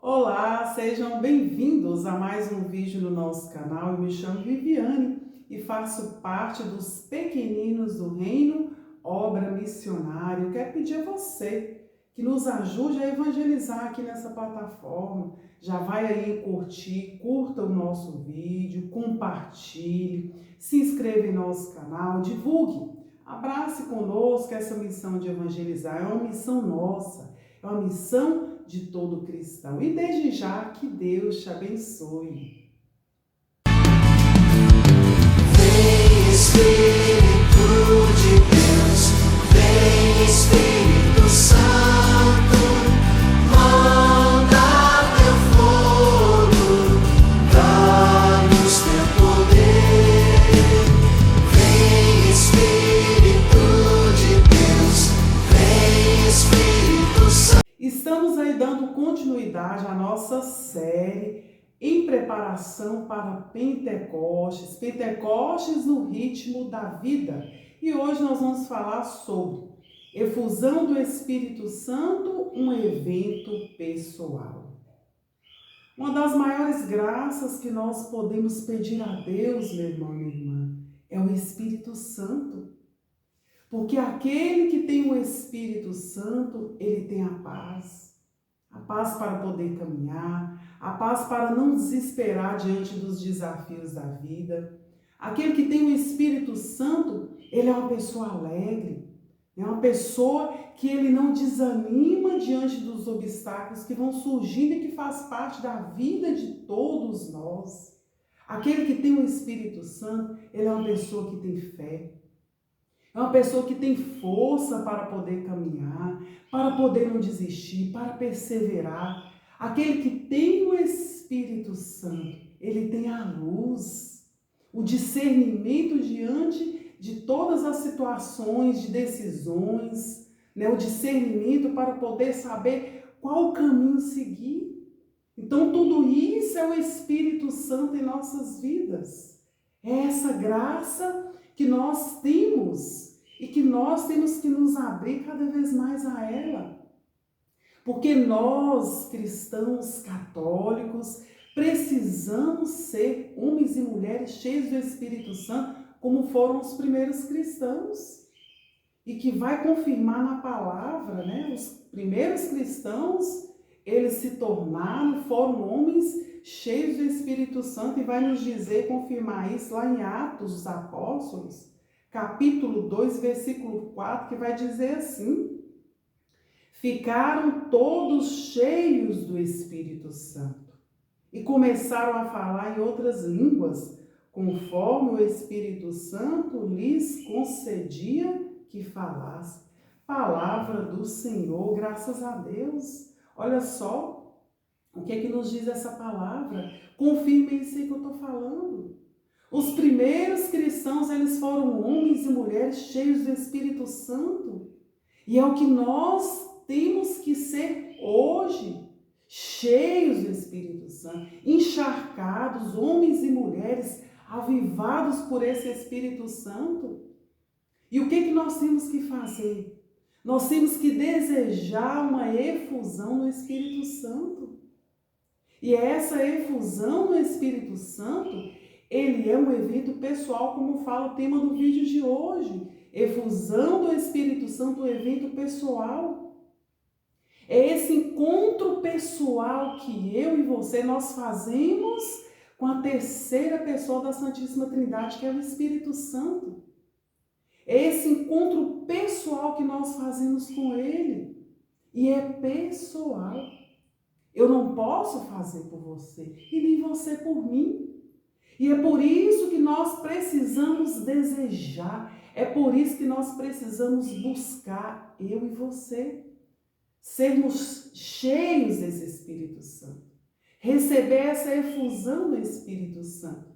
Olá, sejam bem-vindos a mais um vídeo no nosso canal. Eu me chamo Viviane e faço parte dos Pequeninos do Reino, obra missionária. Eu quero pedir a você que nos ajude a evangelizar aqui nessa plataforma. Já vai aí curta o nosso vídeo, compartilhe, se inscreva em nosso canal, divulgue. Abrace conosco essa missão de evangelizar. É uma missão nossa, é uma missão de todo cristão. E desde já, que Deus te abençoe. Vem Espírito de Deus, vem Espírito Santo, manda teu fogo, dá-nos teu poder. Vem Espírito de Deus, vem Espírito Santo. Estamos aí dando continuidade à nossa série em preparação para Pentecostes no ritmo da vida. E hoje nós vamos falar sobre efusão do Espírito Santo, um evento pessoal. Uma das maiores graças que nós podemos pedir a Deus, meu irmão e minha irmã, é o Espírito Santo. Porque aquele que tem o Espírito Santo, ele tem a paz para poder caminhar, a paz para não desesperar diante dos desafios da vida. Aquele que tem o Espírito Santo, ele é uma pessoa alegre, é uma pessoa que ele não desanima diante dos obstáculos que vão surgindo e que faz parte da vida de todos nós. Aquele que tem o Espírito Santo, ele é uma pessoa que tem fé. É uma pessoa que tem força para poder caminhar, para poder não desistir, para perseverar. Aquele que tem o Espírito Santo, ele tem a luz, o discernimento diante de todas as situações, de decisões, o discernimento para poder saber qual caminho seguir. Então, tudo isso é o Espírito Santo em nossas vidas. É essa graça que nós temos e que nós temos que nos abrir cada vez mais a ela. Porque nós, cristãos católicos, precisamos ser homens e mulheres cheios do Espírito Santo, como foram os primeiros cristãos. E que vai confirmar na palavra, Os primeiros cristãos, eles se tornaram, foram homens cheios do Espírito Santo, e vai nos dizer, confirmar isso lá em Atos dos Apóstolos, capítulo 2, versículo 4, que vai dizer assim: ficaram todos cheios do Espírito Santo e começaram a falar em outras línguas, conforme o Espírito Santo lhes concedia que falasse. Palavra do Senhor, graças a Deus. Olha só o que é que nos diz essa palavra. Confirme isso aí que eu estou falando. Os primeiros cristãos, eles foram homens e mulheres cheios do Espírito Santo. E é o que nós temos que ser hoje, cheios do Espírito Santo, encharcados, homens e mulheres avivados por esse Espírito Santo. E o que nós temos que fazer? Nós temos que desejar uma efusão no Espírito Santo. E essa efusão no Espírito Santo, ele é um evento pessoal, como fala o tema do vídeo de hoje. Efusão do Espírito Santo, um evento pessoal. É esse encontro pessoal que eu e você, nós fazemos com a terceira pessoa da Santíssima Trindade, que é o Espírito Santo. É esse encontro pessoal que nós fazemos com ele. E é pessoal. Eu não posso fazer por você e nem você por mim. E é por isso que nós precisamos desejar. É por isso que nós precisamos buscar, eu e você, sermos cheios desse Espírito Santo. Receber essa efusão do Espírito Santo.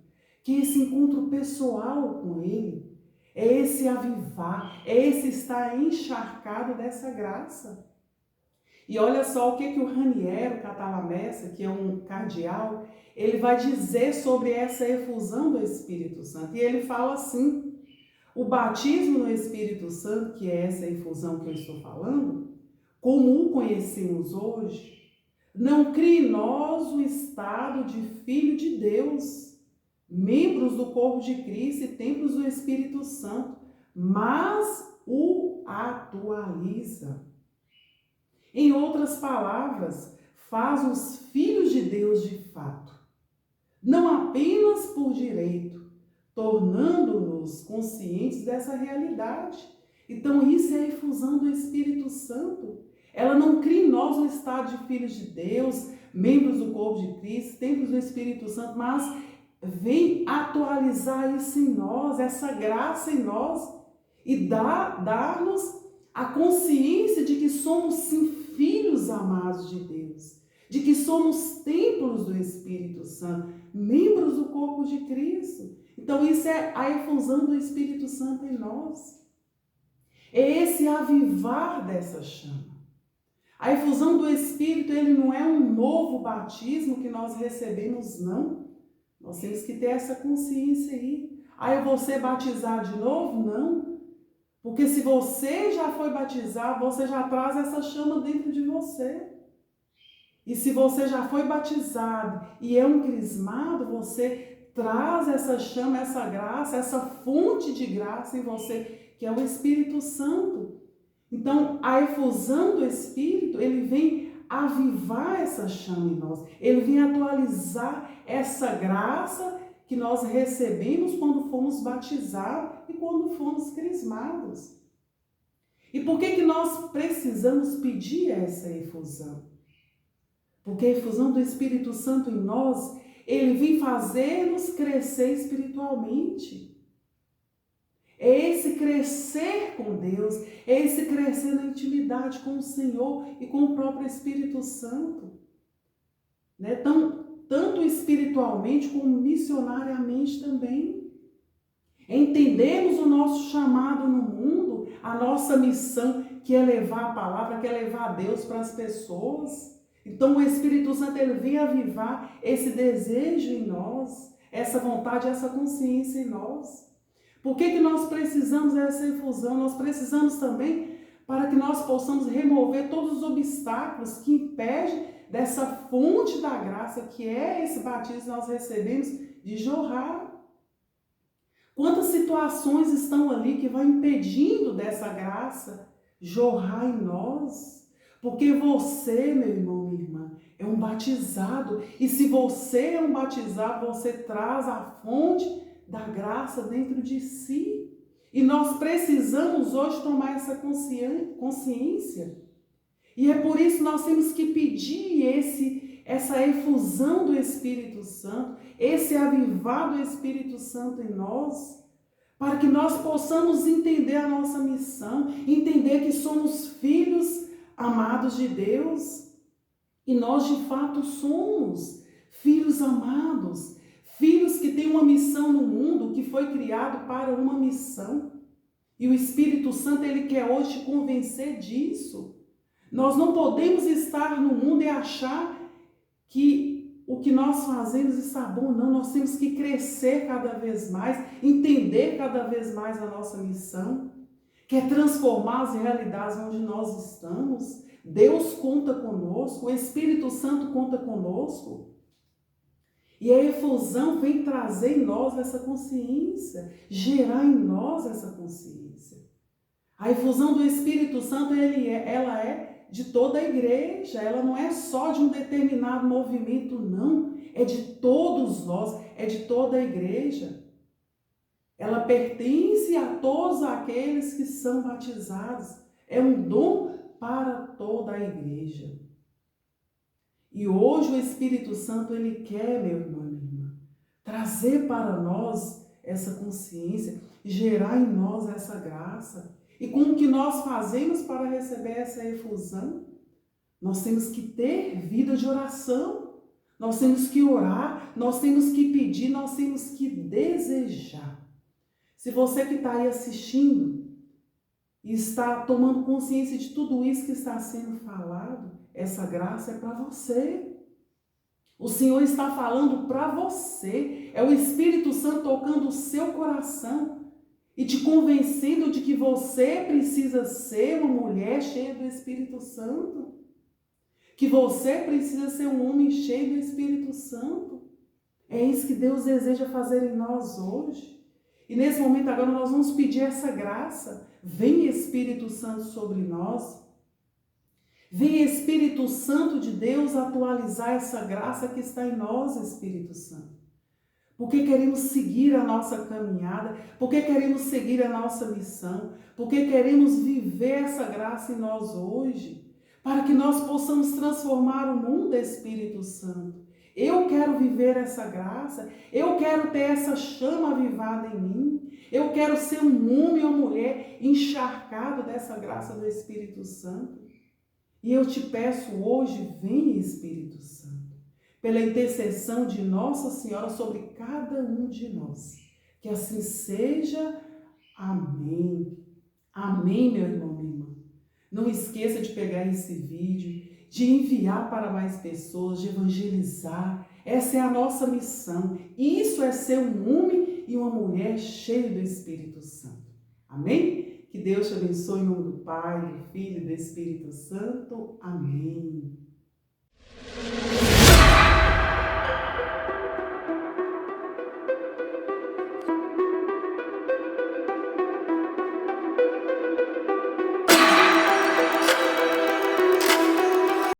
Que esse encontro pessoal com ele, é esse avivar, é esse estar encharcado dessa graça. E olha só o que o Raniero Cantalamessa, que é um cardeal, ele vai dizer sobre essa efusão do Espírito Santo. E ele fala assim: o batismo no Espírito Santo, que é essa efusão que eu estou falando, como o conhecemos hoje, não crie em nós o estado de filho de Deus, membros do corpo de Cristo e templos do Espírito Santo, mas o atualiza. Em outras palavras, faz os filhos de Deus de fato, não apenas por direito, tornando-nos conscientes dessa realidade. Então isso é a efusão do Espírito Santo. Ela não cria em nós um estado de filhos de Deus, membros do corpo de Cristo, templos do Espírito Santo, mas vem atualizar isso em nós, essa graça em nós, e dar-nos a consciência de que somos sim filhos amados de Deus, de que somos templos do Espírito Santo, membros do corpo de Cristo. Então isso é a efusão do Espírito Santo em nós. É esse avivar dessa chama. A efusão do Espírito, ele não é um novo batismo que nós recebemos, não. Nós temos que ter essa consciência aí. Eu vou ser batizado de novo? Não. Porque se você já foi batizado, você já traz essa chama dentro de você. E se você já foi batizado e é um crismado, você traz essa chama, essa graça, essa fonte de graça em você, que é o Espírito Santo. Então, a efusão do Espírito, ele vem avivar essa chama em nós. Ele vem atualizar essa graça que nós recebemos quando fomos batizados e quando fomos crismados. E por que nós precisamos pedir essa efusão? Porque a efusão do Espírito Santo em nós, ele vem fazer-nos crescer espiritualmente. É esse crescer com Deus, é esse crescer na intimidade com o Senhor e com o próprio Espírito Santo. Né? Tanto espiritualmente como missionariamente também. Entendemos o nosso chamado no mundo, a nossa missão, que é levar a palavra, que é levar Deus para as pessoas. Então o Espírito Santo, ele vem avivar esse desejo em nós, essa vontade, essa consciência em nós. Por que nós precisamos dessa efusão? Nós precisamos também para que nós possamos remover todos os obstáculos que impedem dessa fonte da graça, que é esse batismo que nós recebemos, de jorrar. Quantas situações estão ali que vão impedindo dessa graça jorrar em nós? Porque você, meu irmão, minha irmã, é um batizado. E se você é um batizado, você traz a fonte da graça dentro de si. E nós precisamos hoje tomar essa consciência. E é por isso que nós temos que pedir essa efusão do Espírito Santo, esse avivar do Espírito Santo em nós, para que nós possamos entender a nossa missão, entender que somos filhos amados de Deus. E nós de fato somos filhos amados, filhos que têm uma missão no mundo, que foi criado para uma missão. E o Espírito Santo, ele quer hoje te convencer disso. Nós não podemos estar no mundo e achar que o que nós fazemos está bom. Não, nós temos que crescer cada vez mais, entender cada vez mais a nossa missão, que é transformar as realidades onde nós estamos. Deus conta conosco, o Espírito Santo conta conosco. E a efusão vem trazer em nós essa consciência, gerar em nós essa consciência. A efusão do Espírito Santo, ela é de toda a igreja, ela não é só de um determinado movimento, não. É de todos nós, é de toda a igreja. Ela pertence a todos aqueles que são batizados. É um dom para toda a igreja. E hoje o Espírito Santo, ele quer, meu irmão, minha irmã, trazer para nós essa consciência, gerar em nós essa graça. E como que nós fazemos para receber essa efusão? Nós temos que ter vida de oração, nós temos que orar, nós temos que pedir, nós temos que desejar. Se você que está aí assistindo e está tomando consciência de tudo isso que está sendo falado, essa graça é para você. O Senhor está falando para você. É o Espírito Santo tocando o seu coração e te convencendo de que você precisa ser uma mulher cheia do Espírito Santo. que você precisa ser um homem cheio do Espírito Santo. É isso que Deus deseja fazer em nós hoje. E nesse momento agora nós vamos pedir essa graça. Vem Espírito Santo sobre nós. Vem Espírito Santo de Deus atualizar essa graça que está em nós, Espírito Santo. Porque queremos seguir a nossa caminhada, porque queremos seguir a nossa missão, porque queremos viver essa graça em nós hoje, para que nós possamos transformar o mundo, Espírito Santo. Eu quero viver essa graça, eu quero ter essa chama avivada em mim, eu quero ser um homem ou mulher encharcado dessa graça do Espírito Santo. E eu te peço hoje, vem Espírito Santo, pela intercessão de Nossa Senhora sobre cada um de nós. Que assim seja. Amém. Amém, meu irmão, minha irmã. Não esqueça de pegar esse vídeo, de enviar para mais pessoas, de evangelizar. Essa é a nossa missão. Isso é ser um homem e uma mulher cheio do Espírito Santo. Amém? Que Deus te abençoe em nome do Pai, do Filho e do Espírito Santo. Amém.